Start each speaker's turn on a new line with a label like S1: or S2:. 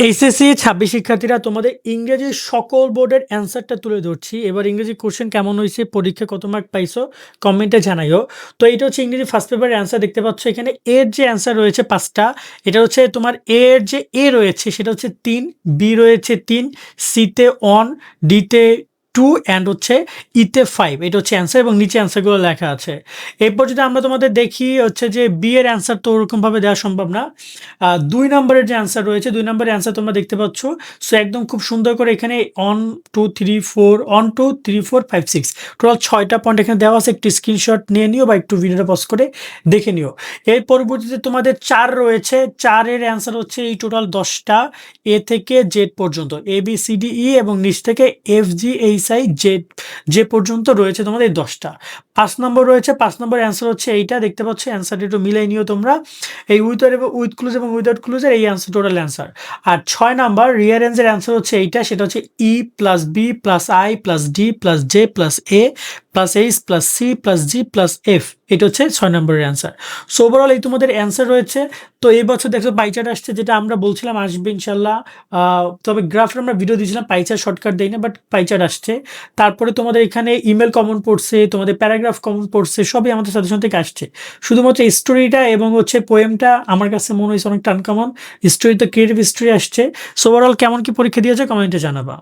S1: HSC ২৬ শিক্ষার্থীরা তোমাদের ইংরেজি সকল বোর্ডের অ্যান্সারটা তুলে ধরছি। এবার ইংরেজি কোশ্চেন কেমন হইছে, পরীক্ষায় কত মার্ক পাইছো কমেন্টে জানাইও। তো এটা হচ্ছে ইংরেজি ফার্স্ট পেপারের অ্যান্সার দেখতে পাচ্ছ এখানে। এর যে অ্যান্সার রয়েছে ৫ টা, এটা হচ্ছে তোমার এর যে এ রয়েছে সেটা হচ্ছে ৩, বি রয়েছে ৩, সিতে ১, ডিতে 2 অ্যান্ড হচ্ছে ইতে 5। এটা হচ্ছে অ্যান্সার এবং নিচে অ্যান্সারগুলো লেখা আছে। এরপর যদি আমরা তোমাদের দেখি হচ্ছে যে বি এর অ্যান্সার তো ওরকমভাবে দেওয়া সম্ভব না। ২ নম্বরের যে অ্যান্সার রয়েছে ২ নম্বরের অ্যান্সার তোমরা দেখতে পাচ্ছ। সো একদম খুব সুন্দর করে এখানে 1 2 3 4 1 2 3 4 5 6 টোটাল ৬টা পয়েন্ট এখানে দেওয়া আছে। একটু স্ক্রিনশট নিয়ে নিও বা একটু ভিডিওটা পজ করে দেখে নিও। এর পরবর্তীতে তোমাদের ৪ রয়েছে। ৪ এর অ্যান্সার হচ্ছে এই টোটাল ১০টা এ থেকে জেড পর্যন্ত, A B C D E এবং নিচ থেকে F G H I Z যে পর্যন্ত রয়েছে তোমাদের এই ১০টা। ৫ নম্বর রয়েছে। ৫ নম্বর অ্যান্সার হচ্ছে এইটা দেখতে পাচ্ছ। অ্যান্সারটা একটু মিলাই নিও তোমরা। এই উইথ ক্লুজ এবং উইদাউট ক্লুজের এই অ্যান্সার টোটাল অ্যান্সার। আর ৬ নাম্বার রিয়ারেঞ্জের অ্যান্সার হচ্ছে এইটা, সেটা হচ্ছে E plus B plus I plus D plus J plus A plus H plus C plus G plus F. এটা হচ্ছে ৬ নম্বরের অ্যান্সার। সো ওভারঅল এই তোমাদের অ্যান্সার রয়েছে। তো এই বছর দেখো পাইচার্ট আসছে, যেটা আমরা বলছিলাম আসবে ইনশাল্লাহ। তবে গ্রাফের আমরা ভিডিও দিয়েছিলাম, পাইচার্ট শর্টকাট দেই না, বাট পাইচার্ট আসছে। তারপরে তোমাদের এখানে ইমেল কমন পড়ছে, তোমাদের প্যারাগ্রাফ কমন পড়ছে, সবই আমাদের সাজেশন থেকে আসছে। শুধুমাত্র স্টোরিটা এবং হচ্ছে পোয়েমটা আমার কাছে মনে হয়েছে অনেক টানকমন। হিস্ট্রি তো ক্রিয়েটিভ হিস্ট্রি আসছে। সো ওভারঅল কেমন কি পরীক্ষা দিয়েছে কমেন্টে জানাবা।